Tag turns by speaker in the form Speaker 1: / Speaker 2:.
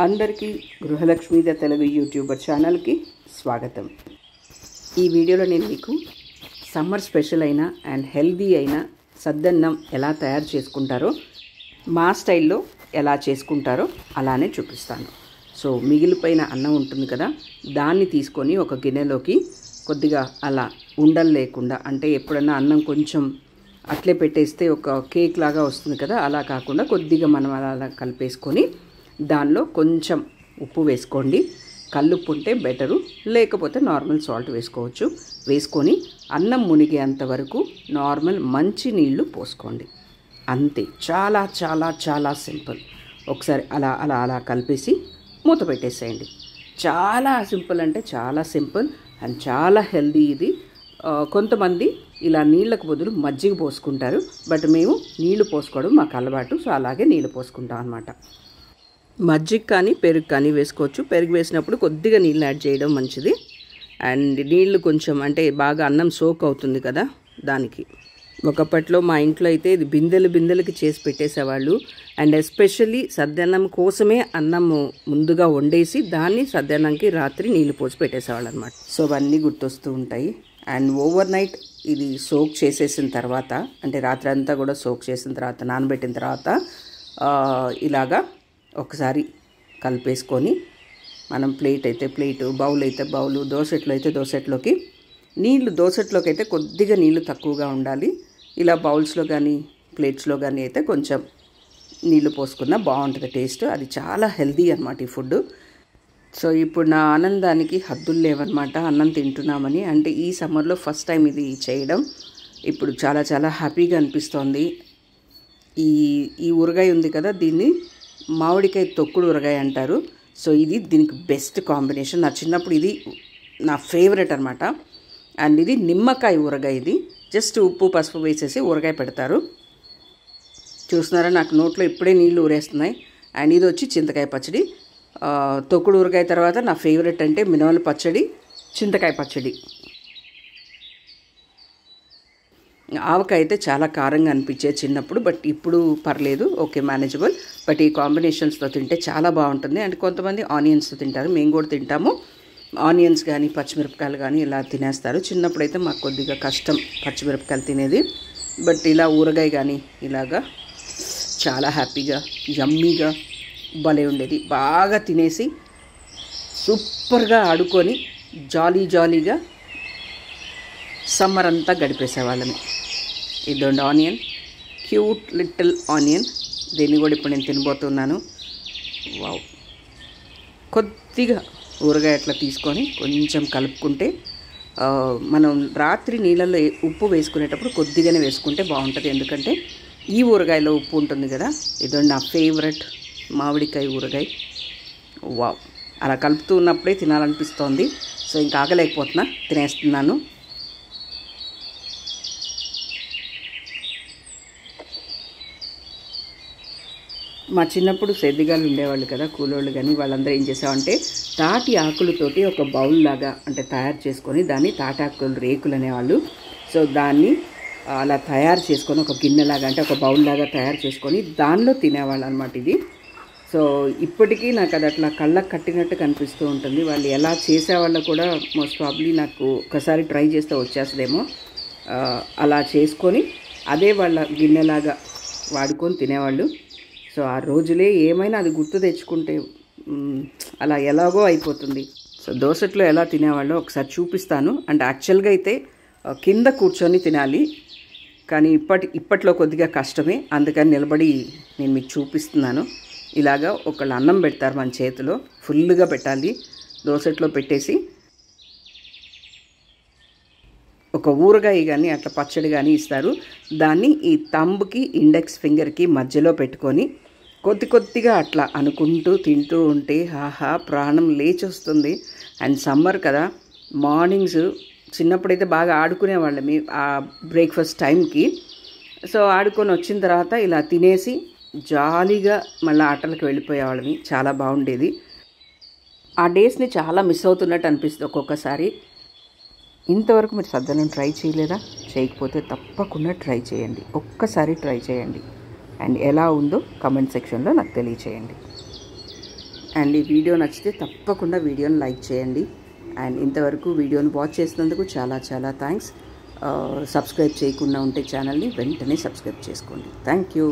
Speaker 1: అందరికీ గృహలక్ష్మీద తెలుగు యూట్యూబర్ ఛానల్కి స్వాగతం. ఈ వీడియోలో నేను మీకు సమ్మర్ స్పెషల్ అయిన అండ్ హెల్దీ అయిన సద్దన్నం ఎలా తయారు చేసుకుంటారో, మా స్టైల్లో ఎలా చేసుకుంటారో అలానే చూపిస్తాను. సో మిగిలిపోయిన అన్నం ఉంటుంది కదా, దాన్ని తీసుకొని ఒక గిన్నెలోకి కొద్దిగా అలా ఉండలు లేకుండా, అంటే ఎప్పుడన్నా అన్నం కొంచెం అట్లే పెట్టేస్తే ఒక కేక్ లాగా వస్తుంది కదా, అలా కాకుండా కొద్దిగా మనం అలా కలిపేసుకొని దానిలో కొంచెం ఉప్పు వేసుకోండి. కల్లుప్పు ఉంటే బెటరు, లేకపోతే నార్మల్ సాల్ట్ వేసుకోవచ్చు. వేసుకొని అన్నం మునిగేంత వరకు నార్మల్ మంచి నీళ్లు పోసుకోండి. అంతే, చాలా చాలా చాలా సింపుల్. ఒకసారి అలా అలా అలా కలిపేసి మూత పెట్టేసేయండి. చాలా సింపుల్, అంటే చాలా సింపుల్ అండ్ చాలా హెల్దీ ఇది. కొంతమంది ఇలా నీళ్ళకు బదులు మజ్జిగ పోసుకుంటారు, బట్ మేము నీళ్లు పోసుకోవడం మాకు అలవాటు. సో అలాగే నీళ్లు పోసుకుంటాం అన్నమాట. మజ్జిగ కానీ పెరుగు కానీ వేసుకోవచ్చు. పెరుగు వేసినప్పుడు కొద్దిగా నీళ్ళు యాడ్ చేయడం మంచిది. అండ్ నీళ్లు కొంచెం అంటే బాగా అన్నం సోక్ అవుతుంది కదా దానికి. ఒకప్పట్లో మా ఇంట్లో అయితే ఇది బిందెలు బిందెలకి చేసి పెట్టేసేవాళ్ళు. అండ్ ఎస్పెషల్లీ సద్దన్నం కోసమే అన్నం ముందుగా వండేసి దాన్ని సద్దన్నంకి రాత్రి నీళ్లు పోసి పెట్టేసేవాళ్ళు అనమాట. సో అవన్నీ గుర్తొస్తూ ఉంటాయి. అండ్ ఓవర్ నైట్ ఇది సోక్ చేసేసిన తర్వాత, అంటే రాత్రి అంతా కూడా సోక్ చేసిన తర్వాత, నానబెట్టిన తర్వాత ఇలాగా ఒకసారి కలిపేసుకొని మనం ప్లేట్ అయితే ప్లేటు, బౌల్ అయితే బౌలు, దోసెట్లో అయితే దోసెట్లోకి నీళ్లు, దోసెట్లోకి అయితే కొద్దిగా నీళ్లు తక్కువగా ఉండాలి. ఇలా బౌల్స్లో కానీ ప్లేట్స్లో కానీ అయితే కొంచెం నీళ్లు పోసుకున్నా బాగుంటుంది టేస్ట్. అది చాలా హెల్దీ అన్నమాట ఈ ఫుడ్. సో ఇప్పుడు నా ఆనందానికి హద్దులు లేవన్నమాట, అన్నం తింటున్నామని. అంటే ఈ సమ్మర్లో ఫస్ట్ టైం ఇది చేయడం. ఇప్పుడు చాలా చాలా హ్యాపీగా అనిపిస్తోంది. ఈ ఊరగాయ ఉంది కదా, దీన్ని మామిడికాయ తొక్కుడు ఊరగాయ అంటారు. సో ఇది దీనికి బెస్ట్ కాంబినేషన్. నా చిన్నప్పుడు ఇది నా ఫేవరెట్ అనమాట. అండ్ ఇది నిమ్మకాయ ఊరగాయ. ఇది జస్ట్ ఉప్పు పసుపు వేసేసి ఊరగాయ పెడతారు. చూస్తున్నారా, నాకు నోట్లో ఇప్పుడే నీళ్ళు ఊరేస్తున్నాయి. అండ్ ఇది వచ్చి చింతకాయ పచ్చడి. తొక్కుడు ఊరగాయ తర్వాత నా ఫేవరెట్ అంటే మినపల పచ్చడి, చింతకాయ పచ్చడి. ఆవకాయ అయితే చాలా కారంగా అనిపించేది చిన్నప్పుడు, బట్ ఇప్పుడు పర్లేదు, ఓకే, మేనేజబుల్. బట్ ఈ కాంబినేషన్స్తో తింటే చాలా బాగుంటుంది. అండ్ కొంతమంది ఆనియన్స్తో తింటారు, మేము కూడా తింటాము. ఆనియన్స్ కానీ పచ్చిమిరపకాయలు కానీ ఇలా తినేస్తారు. చిన్నప్పుడైతే మాకు కొద్దిగా కష్టం పచ్చిమిరపకాయలు తినేది, బట్ ఇలా ఊరగాయ కానీ ఇలాగా చాలా హ్యాపీగా యమ్మీగా భలే ఉండేది. బాగా తినేసి సూపర్గా ఆడుకొని జాలీగా సమ్మర్ అంతా గడిపేసేవాళ్ళని. ఇదొండి ఆనియన్, క్యూట్ లిటిల్ ఆనియన్. దీన్ని కూడా ఇప్పుడు నేను తినబోతున్నాను. వావ్. కొద్దిగా ఊరగాయ అట్లా తీసుకొని కొంచెం కలుపుకుంటే, మనం రాత్రి నీళ్ళల్లో ఉప్పు వేసుకునేటప్పుడు కొద్దిగానే వేసుకుంటే బాగుంటుంది, ఎందుకంటే ఈ ఊరగాయలో ఉప్పు ఉంటుంది కదా. ఇదొండి నా ఫేవరెట్ మామిడికాయ ఊరగాయ. వావ్. అలా కలుపుతూ ఉన్నప్పుడే తినాలనిపిస్తోంది. సో ఇంకా ఆగలేకపోతున్నా, తినేస్తున్నాను. మా చిన్నప్పుడు సెద్దిగాలు ఉండేవాళ్ళు కదా, కూలోళ్ళు కానీ, వాళ్ళందరూ ఏం చేసామంటే తాటి ఆకులతోటి ఒక బౌల్ లాగా అంటే తయారు చేసుకొని, దాన్ని తాటాకులు రేకులు అనేవాళ్ళు. సో దాన్ని అలా తయారు చేసుకొని ఒక గిన్నెలాగా అంటే ఒక బౌల్ లాగా తయారు చేసుకొని దానిలో తినేవాళ్ళు అనమాట ఇది. సో ఇప్పటికీ నాకు అది అట్లా కళ్ళకు కట్టినట్టు కనిపిస్తూ ఉంటుంది. వాళ్ళు ఎలా చేసేవాళ్ళు కూడా మోస్ట్ ప్రాబ్లీ నాకు ఒకసారి ట్రై చేస్తే వచ్చేస్తుందేమో. అలా చేసుకొని అదే వాళ్ళ గిన్నెలాగా వాడుకొని తినేవాళ్ళు. సో ఆ రోజులే ఏమైనా అది గుర్తు తెచ్చుకుంటే అలా ఎలాగో అయిపోతుంది. సో దోసెట్లో ఎలా తినేవాళ్ళో ఒకసారి చూపిస్తాను. అంటే యాక్చువల్గా అయితే కింద కూర్చొని తినాలి, కానీ ఇప్పట్లో కొద్దిగా కష్టమే, అందుకని నిలబడి నేను మీకు చూపిస్తున్నాను. ఇలాగా ఒకళ్ళు అన్నం పెడతారు మన చేతిలో, ఫుల్గా పెట్టాలి. దోసెట్లో పెట్టేసి ఒక ఊరగాయ కానీ అట్లా పచ్చడి కానీ ఇస్తారు. దాన్ని ఈ తంబుకి ఇండెక్స్ ఫింగర్కి మధ్యలో పెట్టుకొని కొద్దిగా అట్లా అనుకుంటూ తింటూ ఉంటే ఆహా ప్రాణం లేచొస్తుంది. అండ్ సమ్మర్ కదా, మార్నింగ్స్ చిన్నప్పుడైతే బాగా ఆడుకునేవాళ్ళమి ఆ బ్రేక్ఫాస్ట్ టైంకి. సో ఆడుకొని వచ్చిన తర్వాత ఇలా తినేసి జాలీగా మళ్ళీ ఆటలకు వెళ్ళిపోయేవాళ్ళమి. చాలా బాగుండేది. ఆ డేస్ని చాలా మిస్ అవుతున్నట్టు అనిపిస్తుంది ఒక్కొక్కసారి. ఇంతవరకు మీరు సద్దన్నం ట్రై చేయలేదా? చేయకపోతే తప్పకుండా ట్రై చేయండి, ఒక్కసారి ట్రై చేయండి. అండ్ ఎలా ఉందో కమెంట్ సెక్షన్లో నాకు తెలియచేయండి. అండ్ ఈ వీడియో నచ్చితే తప్పకుండా వీడియోని లైక్ చేయండి. అండ్ ఇంతవరకు వీడియోని వాచ్ చేసినందుకు చాలా చాలా థ్యాంక్స్. సబ్స్క్రైబ్ చేయకుండా ఉంటే ఛానల్ని వెంటనే సబ్స్క్రైబ్ చేసుకోండి. Thank you.